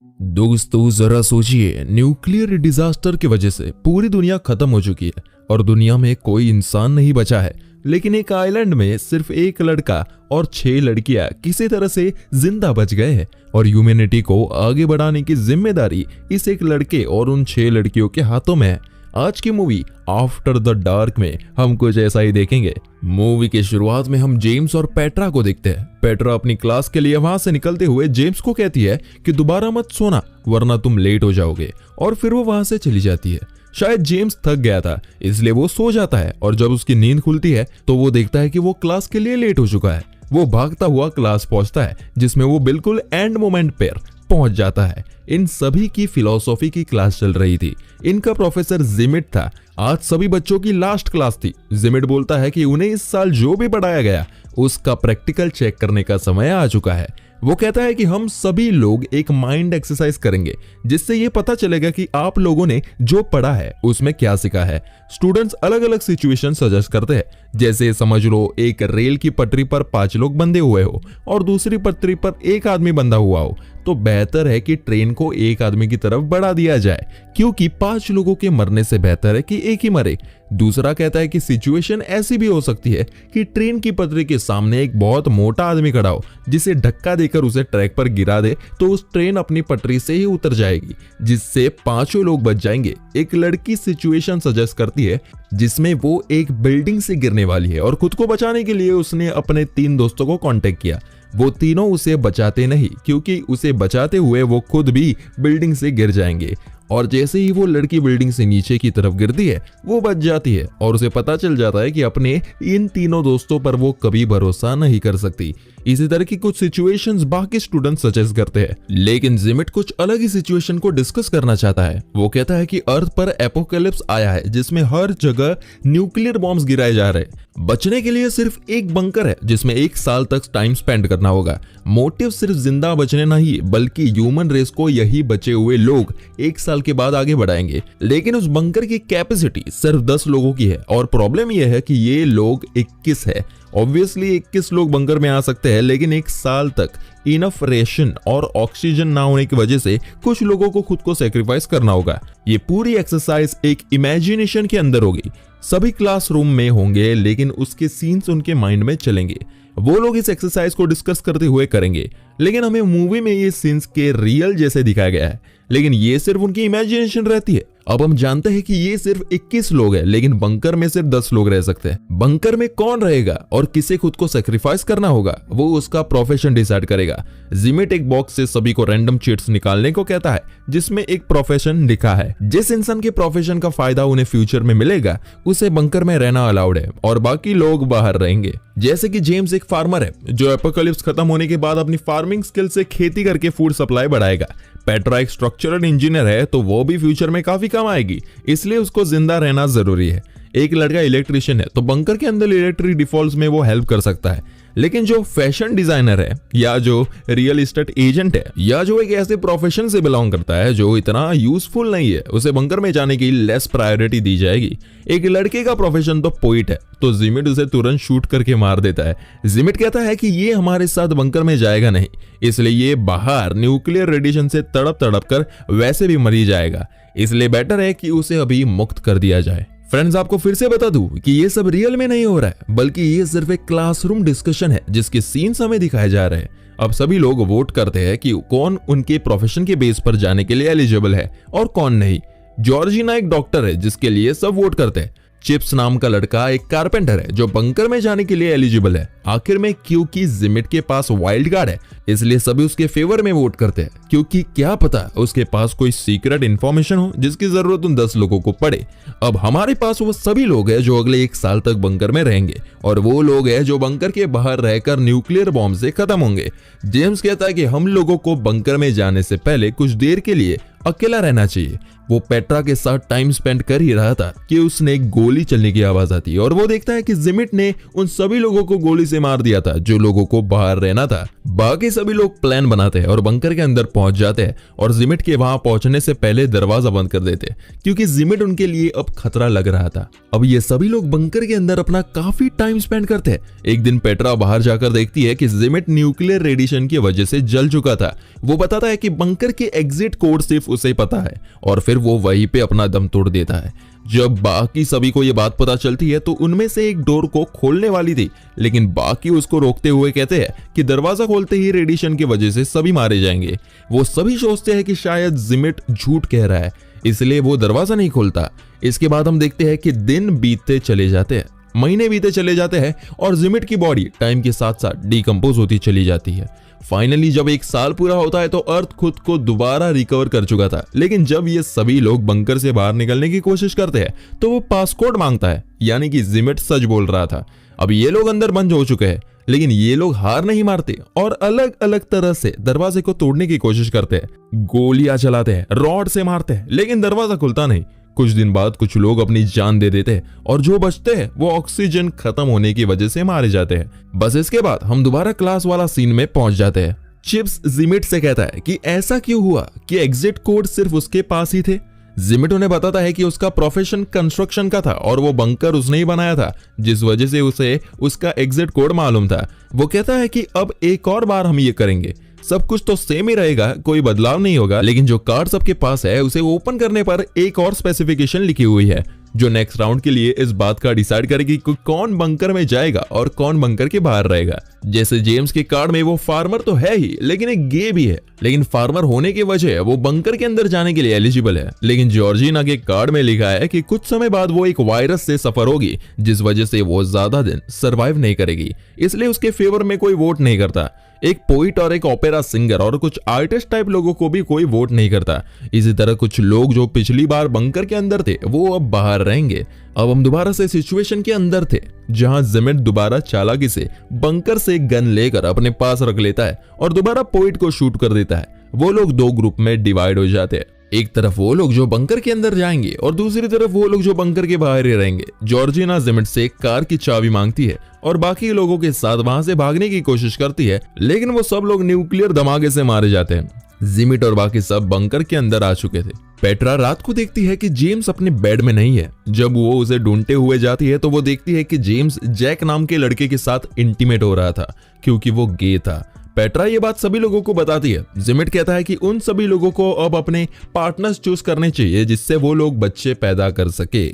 दोस्तों जरा सोचिए, न्यूक्लियर डिजास्टर की वजह से पूरी दुनिया खत्म हो चुकी है और दुनिया में कोई इंसान नहीं बचा है। लेकिन एक आइलैंड में सिर्फ एक लड़का और 6 लड़कियां किसी तरह से जिंदा बच गए हैं और ह्यूमैनिटी को आगे बढ़ाने की जिम्मेदारी इस एक लड़के और उन 6 लड़कियों के हाथों में है। आज की मूवी आफ्टर द डार्क में हम कुछ ऐसा ही देखेंगे। मूवी की शुरुआत में हम जेम्स और पेट्रा को देखते हैं। पेट्रा अपनी क्लास के लिए वहां से निकलते हुए जेम्स को कहती है कि दोबारा मत सोना वरना तुम लेट हो जाओगे, और फिर वो वहां से चली जाती है। शायद जेम्स थक गया था इसलिए वो सो जाता है और जब उसकी नींद खुलती है तो वो देखता है कि वो क्लास के लिए लेट हो चुका है। वो भागता हुआ क्लास पहुंचता है जिसमें वो बिल्कुल एंड मोमेंट पर पहुंच जाता है। इन सभी की फिलॉसफी की क्लास चल रही थी। इनका प्रोफेसर जिमिट था। आज सभी बच्चों की लास्ट क्लास थी। जिमिट बोलता है कि उन्हें इस साल जो भी पढ़ाया गया उसका प्रैक्टिकल चेक करने का समय आ चुका है। वो कहता है कि हम सभी लोग एक माइंड एक्सरसाइज करेंगे जिससे ये पता चलेगा कि आप लोगों ने जो पढ़ा है उसमें क्या सीखा है। स्टूडेंट्स अलग अलग सिचुएशन सजेस्ट करते हैं, जैसे समझ लो एक रेल की पटरी पर 5 लोग बंधे हुए हो और दूसरी पटरी पर एक आदमी बंधा हुआ हो, तो बेहतर है कि ट्रेन को एक आदमी की तरफ बढ़ा दिया जाए क्योंकि 5 लोगों के मरने से बेहतर है कि एक ही मरे। दूसरा कहता है कि सिचुएशन ऐसी भी हो सकती है कि ट्रेन की पटरी के सामने एक बहुत मोटा आदमी खड़ा हो जिसे धक्का देकर उसे ट्रैक पर गिरा दे तो उस ट्रेन अपनी पटरी से ही उतर जाएगी जिससे 5 लोग बच जाएंगे। एक लड़की सिचुएशन सजेस्ट करती है जिसमें वो एक बिल्डिंग से गिरने वाली है और खुद को बचाने के लिए उसने अपने 3 दोस्तों को कांटेक्ट किया। वो तीनों उसे बचाते नहीं क्योंकि उसे बचाते हुए वो खुद भी बिल्डिंग से गिर जाएंगे, और जैसे ही वो लड़की बिल्डिंग से नीचे की तरफ गिरती है वो बच जाती है और उसे पता चल जाता है कि अपने इन तीनों दोस्तों पर वो कभी भरोसा नहीं कर सकती। इसी तरह की कुछ सिचुएशंस बाकी स्टूडेंट सजेस्ट करते हैं, लेकिन जिमिट कुछ अलग ही सिचुएशन को डिस्कस करना चाहता है। वो कहता है कि अर्थ पर एपोकैलिप्स आया है जिसमें हर जगह न्यूक्लियर बॉम्ब्स गिराए जा रहे हैं। बचने के लिए सिर्फ एक बंकर है जिसमें 1 साल तक टाइम स्पेंड करना होगा। मोटिव सिर्फ जिंदा बचने नहीं बल्कि ह्यूमन रेस को यही बचे हुए लोग 1 साल के बाद आगे बढ़ाएंगे। लेकिन उस बंकर की कैपेसिटी सिर्फ 10 लोगों की है और प्रॉब्लम यह है कि ये लोग 21 है। ऑब्वियसली 21 लोग बंकर में आ सकते हैं, लेकिन 1 साल तक इनफ रेशन और ऑक्सीजन ना होने की वजह से कुछ लोगों को खुद को सेक्रीफाइस करना होगा। ये पूरी एक्सरसाइज एक इमेजिनेशन के अंदर होगी। सभी क्लासरूम में होंगे लेकिन उसके सीन्स उनके माइंड में चलेंगे। वो लोग इस एक्सरसाइज को डिस्कस करते हुए करेंगे, लेकिन हमें मूवी में ये सीन्स के रियल जैसे दिखाया गया है, लेकिन ये सिर्फ उनकी इमेजिनेशन रहती है। अब हम जानते हैं कि ये सिर्फ 21 लोग हैं, लेकिन बंकर में सिर्फ 10 लोग रह सकते हैं। बंकर में कौन रहेगा और किसे खुद को सेक्रीफाइस करना होगा वो उसका प्रोफेशन डिसाइड करेगा। जिमिट एक बॉक्स से सभी को रैंडम चिट्स निकालने को कहता है जिसमें एक प्रोफेशन लिखा है। जिस इंसान के प्रोफेशन का फायदा उन्हें फ्यूचर में मिलेगा उसे बंकर में रहना अलाउड है और बाकी लोग बाहर रहेंगे। जैसे कि जेम्स एक फार्मर है जो एपोकैलिप्स खत्म होने के बाद अपनी फार्मिंग स्किल से खेती करके फूड सप्लाई बढ़ाएगा। पेट्रा एक स्ट्रक्चरल इंजीनियर है तो वो भी फ्यूचर में काफी कम आएगी, इसलिए उसको जिंदा रहना जरूरी है। एक लड़का इलेक्ट्रिशियन है तो बंकर के अंदर इलेक्ट्रिक डिफॉल्ट्स में वो हेल्प कर सकता है। लेकिन जो फैशन डिजाइनर है या जो रियल एस्टेट एजेंट है या जो एक ऐसे प्रोफेशन से बिलोंग करता है जो इतना यूजफुल नहीं है, उसे बंकर में जाने की लेस प्रायोरिटी दी जाएगी। एक लड़के का प्रोफेशन तो पोइट है तो जिमिट उसे तुरंत शूट करके मार देता है। जिमिट कहता है कि ये हमारे साथ बंकर में जाएगा नहीं, इसलिए ये बाहर न्यूक्लियर रेडिएशन से तड़प तड़प कर वैसे भी मरी जाएगा, इसलिए बेटर है कि उसे अभी मुक्त कर दिया जाए। फ्रेंड्स, आपको फिर से बता दूं कि ये सब रियल में नहीं हो रहा है बल्कि ये सिर्फ एक क्लासरूम डिस्कशन है जिसके सीन्स हमें दिखाए जा रहे हैं। अब सभी लोग वोट करते हैं कि कौन उनके प्रोफेशन के बेस पर जाने के लिए एलिजिबल है और कौन नहीं। जॉर्जिना एक डॉक्टर है जिसके लिए सब वोट करते हैं। चिप्स नाम का लड़का एक कारपेंटर है जो बंकर में जाने के लिए एलिजिबल है। आखिर में क्योंकि जिमिट के पास वाइल्ड कार्ड है इसलिए सभी उसके फेवर में वोट करते हैं, क्योंकि क्या पता उसके पास कोई सीक्रेट इंफॉर्मेशन हो जिसकी जरूरत उन 10 लोगों को पड़े। अब हमारे पास वो सभी लोग हैं जो अगले 1 साल तक बंकर में रहेंगे और वो लोग हैं जो बंकर के बाहर रहकर न्यूक्लियर बॉम्ब से खत्म होंगे। जेम्स कहता है कि हम लोगों को बंकर में जाने से पहले कुछ देर के लिए अकेला रहना चाहिए। वो पेट्रा के साथ टाइम स्पेंड कर ही रहा था कि उसने गोली चलने की आवाज आती है और वो देखता है कि जिमिट ने उन सभी लोगों को गोली से मार दिया था जो लोगों को बाहर रहना था। बाकी सभी लोग प्लान बनाते हैं और बंकर के अंदर पहुंच जाते हैं और जिमिट के वहां पहुंचने से पहले दरवाजा बंद कर देते क्योंकि जिमिट उनके लिए अब खतरा लग रहा था। अब ये सभी लोग बंकर के अंदर अपना काफी टाइम स्पेंड करते हैं। एक दिन पेट्रा बाहर जाकर देखती है कि जिमिट न्यूक्लियर रेडिएशन की वजह से जल चुका था। वो बताता है कि बंकर के एग्जिट कोड सिर्फ उसे पता है और फिर वो वहीं पे अपना दम तोड़ देता है। जब बाकी सभी को ये बात पता चलती है तो उनमें से एक डोर को खोलने वाली थी, लेकिन बाकी उसको रोकते हुए कहते हैं कि दरवाजा खोलते ही रेडिएशन की वजह से सभी मारे जाएंगे। वो सभी सोचते हैं कि शायद जिमिट झूठ कह रहा है, इसलिए वो दरवाजा नहीं खोलता। इसके बाद हम देखते हैं कि दिन बीतते चले जाते हैं, महीने बीते चले जाते हैं और जिमिट की बॉडी टाइम के साथ साथ डिकम्पोज होती चली जाती है। फाइनली जब 1 साल पूरा होता है तो अर्थ खुद को दोबारा रिकवर कर चुका था, लेकिन जब ये सभी लोग बंकर से बाहर निकलने की कोशिश करते हैं तो वो पासकोड मांगता है, यानी कि जिमिट सच बोल रहा था। अब ये लोग अंदर बंद हो चुके हैं, लेकिन ये लोग हार नहीं मारते और अलग अलग तरह से दरवाजे को तोड़ने की कोशिश करते हैं। गोलियां चलाते हैं, रॉड से मारते हैं, लेकिन दरवाजा खुलता नहीं। कुछ दिन बाद कुछ लोग अपनी जान दे देते हैं और जो बचते हैं वो ऑक्सीजन खत्म होने की वजह से मारे जाते हैं। बस इसके बाद हम दोबारा क्लास वाला सीन में पहुंच जाते हैं। चिप्स जिमिट से कहता है कि ऐसा क्यों हुआ कि एग्जिट कोड सिर्फ उसके पास ही थे। जिमिट उन्हें बताता है कि उसका प्रोफेशन कंस्ट्रक्शन का था और वो बंकर उसने ही बनाया था, जिस वजह से उसे उसका एग्जिट कोड मालूम था। वो कहता है कि अब एक और बार हम ये करेंगे, सब कुछ तो सेम ही रहेगा, कोई बदलाव नहीं होगा, लेकिन जो कार्ड सबके पास है उसे ओपन करने पर एक और स्पेसिफिकेशन लिखी हुई है जो नेक्स्ट राउंड के लिए इस बात का डिसाइड करेगी कि कौन बंकर में जाएगा और कौन बंकर के बाहर रहेगा। जैसे जेम्स के कार्ड में वो फार्मर तो है ही, लेकिन एक गे भी है, लेकिन फार्मर होने की वजह वो बंकर के अंदर जाने के लिए एलिजिबल है। लेकिन जॉर्जिना के कार्ड में लिखा है कि कुछ समय बाद वो एक वायरस से सफर होगी, जिस वजह से वो ज्यादा दिन सरवाइव नहीं करेगी, इसलिए उसके फेवर में कोई वोट नहीं करता। एक पोइट और एक ओपेरा सिंगर और कुछ आर्टिस्ट टाइप लोगों को भी कोई वोट नहीं करता। इसी तरह कुछ लोग जो पिछली बार बंकर के अंदर थे वो अब बाहर रहेंगे। अब हम दोबारा से सिचुएशन के अंदर थे जहां जिमिट दोबारा चालाकी से बंकर से गन लेकर अपने पास रख लेता है और दोबारा पोइट को शूट कर देता है। वो लोग 2 ग्रुप में डिवाइड हो जाते हैं, एक तरफ वो लोग जो बंकर के अंदर जाएंगे और दूसरी तरफ वो लोग जो बंकर के बाहर ही रहेंगे। जॉर्जिना जिमिट से कार की चाबी मांगती है और बाकी लोगों के साथ वहां से भागने की कोशिश करती है, लेकिन वो सब लोग न्यूक्लियर धमाके से मारे जाते हैं। जिमिट और बाकी सब बंकर के अंदर आ चुके थे। पेट्रा रात को देखती है कि जेम्स अपने बेड में नहीं है। जब वो उसे ढूंढते हुए जाती है तो वो देखती है कि जेम्स जैक नाम के लड़के के साथ इंटीमेट हो रहा था क्योंकि वो गे था। पेट्रा ये बात सभी लोगों को बताती है। जिमिट कहता है कि उन सभी लोगों को अब अपने पार्टनर्स चूज करने चाहिए जिससे वो लोग बच्चे पैदा कर सके।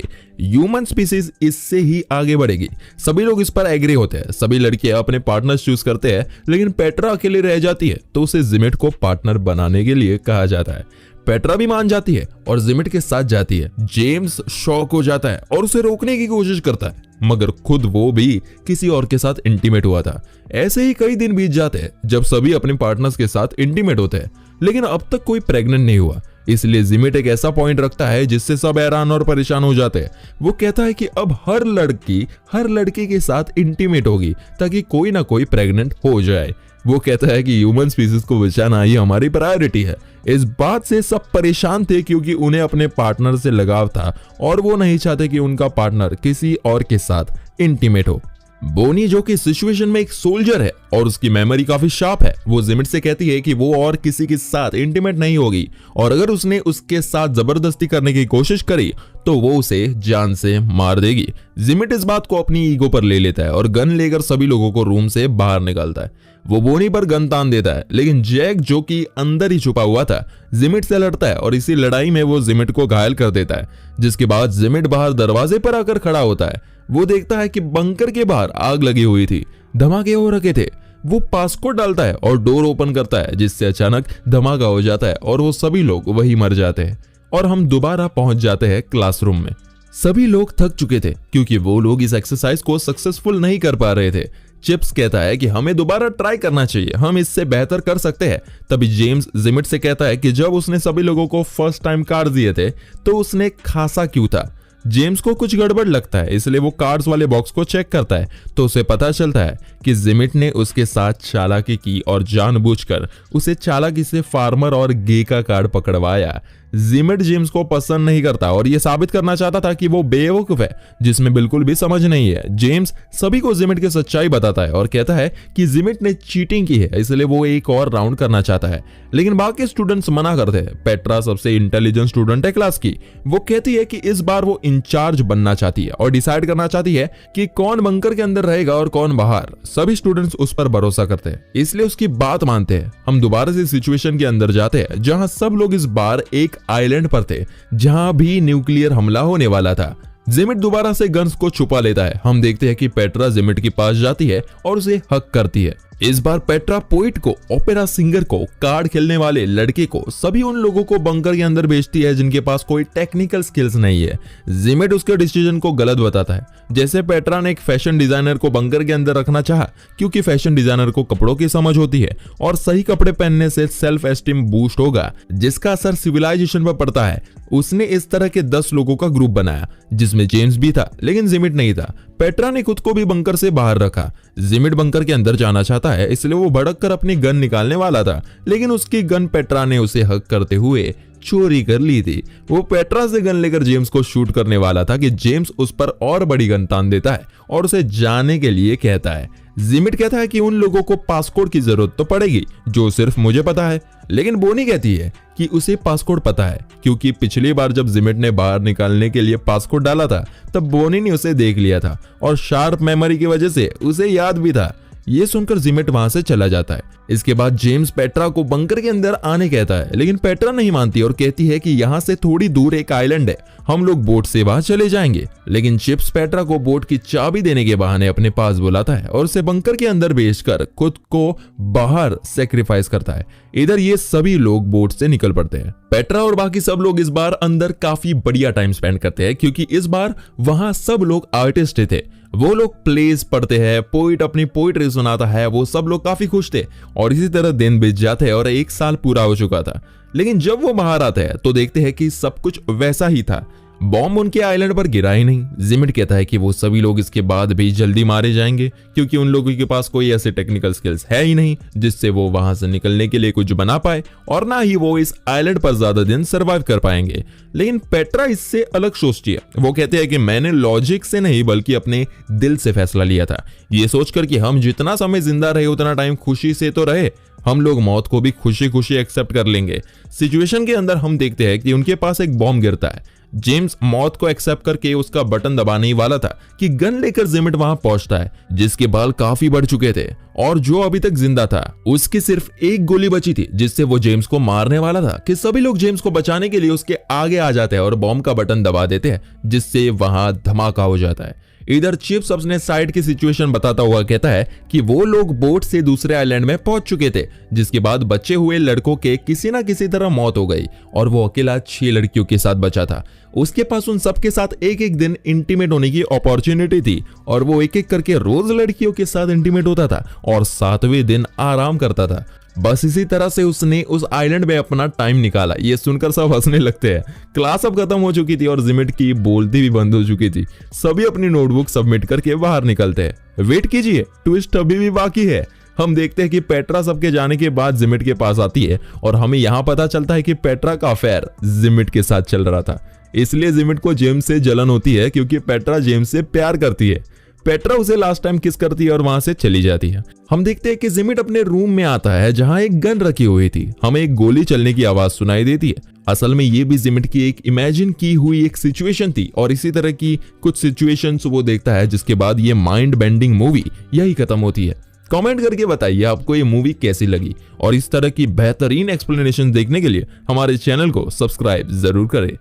ह्यूमन स्पीसीज इससे ही आगे बढ़ेगी। सभी लोग इस पर एग्री होते हैं। सभी लड़कियां अपने पार्टनर्स चूज करते हैं, लेकिन पेट्रा अकेले रह जाती है तो उसे जिमिट को पार्टनर बनाने के लिए कहा जाता है। पेट्रा भी मान जाती है और जिमिट के साथ जाती है। जेम्स शॉक हो जाता है और उसे रोकने की कोशिश करता है, मगर खुद वो भी किसी और के साथ इंटीमेट हुआ था। ऐसे ही कई दिन बीत जाते हैं जब सभी अपने पार्टनर्स के साथ इंटीमेट होते हैं, लेकिन अब तक कोई प्रेग्नेंट नहीं हुआ। इसलिए जिमिट एक ऐसा पॉइंट रखता है जिससे सब हैरान और परेशान हो जाते हैं। वो कहता है कि अब हर लड़की हर लड़के के साथ इंटीमेट होगी ताकि कोई ना कोई प्रेग्नेंट हो जाए। वो कहता है कि ह्यूमन स्पीसीज को बचाना ही हमारी प्रायोरिटी है। इस बात से सब परेशान थे क्योंकि उन्हें अपने पार्टनर से लगाव था और वो नहीं चाहते कि उनका पार्टनर किसी और के साथ इंटीमेट हो। बोनी जो कि सिचुएशन में एक सोल्जर है और उसकी मेमोरी काफी शार्प है, वो जिमिट से कहती है कि वो और किसी के साथ इंटीमेट नहीं होगी और अगर उसने उसके साथ जबरदस्ती करने की कोशिश करी तो वो उसे जान से मार देगी। जिमिट इस बात को अपनी ईगो पर ले लेता है और गन लेकर सभी लोगों को रूम से बाहर निकालता है। वो बोनी पर गन तान देता है, लेकिन जैक जो कि अंदर ही छुपा हुआ था जिमिट से लड़ता है और इसी लड़ाई में वो जिमिट को घायल कर देता है। जिसके बाद जिमिट बाहर दरवाजे पर आकर खड़ा होता है। वो देखता है कि बंकर के बाहर आग लगी हुई थी, धमाके हो रखे थे। वो पासकोड डालता है और डोर ओपन करता है, जिससे अचानक धमाका हो जाता है और वो सभी लोग वही मर जाते हैं। और हम दोबारा पहुंच जाते हैं क्लासरूम में। सभी लोग थक चुके थे क्योंकि वो लोग इस एक्सरसाइज को सक्सेसफुल नहीं कर पा रहे थे। चिप्स कहता है कि हमें दोबारा ट्राई करना चाहिए, हम इससे बेहतर कर सकते हैं। तभी जेम्स जिमिट से कहता है कि जब उसने सभी लोगों को फर्स्ट टाइम कार्ड दिए थे तो उसने खासा क्यों था। जेम्स को कुछ गड़बड़ लगता है, इसलिए वो कार्ड्स वाले बॉक्स को चेक करता है तो उसे पता चलता है कि जिमिट ने उसके साथ चालाकी की और जानबूझकर उसे चालाकी से फार्मर और गे का कार्ड पकड़वाया। जिमिट जेम्स को पसंद नहीं करता और ये साबित करना चाहता था कि वो बेवकूफ है जिसमें बिल्कुल भी समझ नहीं है। जेम्स सभी को जिमिट की सच्चाई बताता है और कहता है कि जिमिट ने चीटिंग की है, इसलिए वो एक और राउंड करना चाहता है, लेकिन बाकी स्टूडेंट्स मना करते हैं। पेट्रा सबसे इंटेलिजेंट स्टूडेंट है क्लास की। वो कहती है कि इस बार वो इंचार्ज बनना चाहती है और डिसाइड करना चाहती है कि कौन बंकर के अंदर रहेगा और कौन बाहर। सभी स्टूडेंट्स उस पर भरोसा करते हैं, इसलिए उसकी बात मानते हैं। हम दोबारा से सिचुएशन के अंदर जाते हैं जहां सब लोग इस बार एक आइलैंड पर थे जहां भी न्यूक्लियर हमला होने वाला था। जिमिट दोबारा से गन्स को छुपा लेता है। हम देखते हैं कि पेट्रा जिमिट के पास जाती है और उसे हक करती है। इस बार पेट्रा पोइट को, ओपेरा सिंगर को, कार्ड खेलने वाले लड़के को, सभी उन लोगों को बंकर के अंदर भेजती है जिनके पास कोई टेक्निकल स्किल्स नहीं है। जिमिट उसके डिसीजन को गलत बताता है। जैसे पेट्रा ने एक फैशन डिजाइनर को बंकर के अंदर रखना चाहा क्योंकि फैशन डिजाइनर को कपड़ों की समझ होती है और सही कपड़े पहनने से सेल्फ एस्टीम बूस्ट होगा जिसका असर सिविलाइजेशन पर पड़ता है। उसने इस तरह के 10 लोगों का ग्रुप बनाया जिसमें जेम्स भी था लेकिन जिमिट नहीं था। पेट्रा ने खुद को भी बंकर से बाहर रखा। जिमिट बंकर के अंदर जाना चाहता है, इसलिए वो भड़क कर अपनी गन निकालने वाला था, लेकिन उसकी गन पेट्रा ने उसे हक करते हुए चोरी कर ली थी। वो पेट्रा से गन लेकर जेम्स को शूट करने वाला था कि जेम्स उस पर और बड़ी गन तान देता है और उसे जाने के लिए कहता है। जिमिट कहता है कि उन लोगों को पासकोड की जरूरत तो पड़ेगी जो सिर्फ मुझे पता है, लेकिन बोनी कहती है कि उसे पासकोड पता है क्योंकि पिछली बार जब जिमिट ने बाहर निकालने के लिए पासकोड डाला था तब बोनी ने उसे देख लिया था और शार्प मेमोरी की वजह से उसे याद भी था। ये सुनकर जिमिट वहां से चला जाता है। इसके बाद जेम्स पेट्रा को बंकर के अंदर आने कहता है, लेकिन पेट्रा नहीं मानती और कहती है कि यहाँ से थोड़ी दूर एक आइलैंड है, हम लोग बोट से वहां चले जाएंगे। लेकिन चिप्स पेट्रा को बोट की चाबी देने के बहाने अपने पास बुलाता है और उसे बंकर के अंदर भेजकर खुद को बाहर सेक्रीफाइस करता है। इधर ये सभी लोग बोट से निकल पड़ते हैं। पेट्रा और बाकी सब लोग इस बार अंदर काफी बढ़िया टाइम स्पेंड करते हैं क्योंकि इस बार वहां सब लोग आर्टिस्ट थे। वो लोग प्लेस पढ़ते हैं, पोइट अपनी पोइट्री सुनाता है, वो सब लोग काफी खुश थे और इसी तरह दिन बीत जाते हैं और 1 साल पूरा हो चुका था। लेकिन जब वो बाहर आते हैं तो देखते हैं कि सब कुछ वैसा ही था। बॉम्ब उनके आइलैंड पर गिरा ही नहीं। जिमिट कहता है कि वो सभी लोग इसके बाद भी जल्दी मारे जाएंगे क्योंकि उन लोगों के पास कोई ऐसे टेक्निकल स्किल्स है ही नहीं जिससे वो वहां से निकलने के लिए कुछ बना पाए और ना ही वो इस आइलैंड पर ज्यादा दिन सरवाइव कर पाएंगे। लेकिन पेट्रा इससे अलग सोचती है। वो कहते हैं कि मैंने लॉजिक से नहीं बल्कि अपने दिल से फैसला लिया था, ये सोचकर कि हम जितना समय जिंदा रहे उतना टाइम खुशी से तो रहे, हम लोग मौत को भी खुशी खुशी एक्सेप्ट कर लेंगे। सिचुएशन के अंदर हम देखते हैं कि उनके पास एक बॉम्ब गिरता है। जेम्स मौत को एक्सेप्ट करके उसका बटन दबाने ही वाला था कि गन लेकर जिमिट वहां पहुंचता है जिसके बाल काफी बढ़ चुके थे और जो अभी तक जिंदा था उसकी सिर्फ एक गोली बची थी जिससे वो जेम्स को मारने वाला था कि सभी लोग जेम्स को बचाने के लिए उसके आगे आ जाते हैं और बॉम्ब का बटन दबा देते हैं जिससे वहां धमाका हो जाता है। इधर चिप्स अपने साइड की सिचुएशन बताता हुआ कहता है कि वो लोग बोट से दूसरे आइलैंड में पहुंच चुके थे जिसके बाद बचे हुए लड़कों के किसी ना किसी तरह मौत हो गई और वो अकेला 6 लड़कियों के साथ बचा था। उसके पास उन सबके साथ एक एक दिन इंटीमेट होने की अपॉर्चुनिटी थी और वो एक एक करके रोज लड़कियों के साथ इंटीमेट होता था और 7वें दिन आराम करता था। बस इसी तरह से उसने उस आइलैंड में अपना टाइम निकाला। ये सुनकर सब हंसने लगते हैं। क्लास अब खत्म हो चुकी थी और जिमिट की बोलती भी बंद हो चुकी थी। सभी अपनी नोटबुक सबमिट करके बाहर निकलते हैं। वेट कीजिए, ट्विस्ट अभी भी बाकी है। हम देखते हैं कि पेट्रा सबके जाने के बाद जिमिट के पास आती है और हमें यहाँ पता चलता है कि पेट्रा का अफेयर जिमिट के साथ चल रहा था। इसलिए जिमिट को जेम्स से जलन होती है क्योंकि पेट्रा जेम्स से प्यार करती है। पेट्रा उसे लास्ट टाइम किस करती है और वहां से चली जाती है। हम देखते हैं कि जिमिट अपने रूम में आता है जहां एक गन रखी हुई थी। हमें एक गोली चलने की आवाज सुनाई देती है। असल में ये भी जिमिट की एक इमेजिन की हुई एक सिचुएशन थी और इसी तरह की कुछ सिचुएशंस वो देखता है जिसके बाद ये माइंड बेंडिंग मूवी यही खत्म होती है। कमेंट करके बताइए आपको ये मूवी कैसी लगी और इस तरह की बेहतरीन एक्सप्लेनेशन देखने के लिए हमारे चैनल को सब्सक्राइब जरूर करें।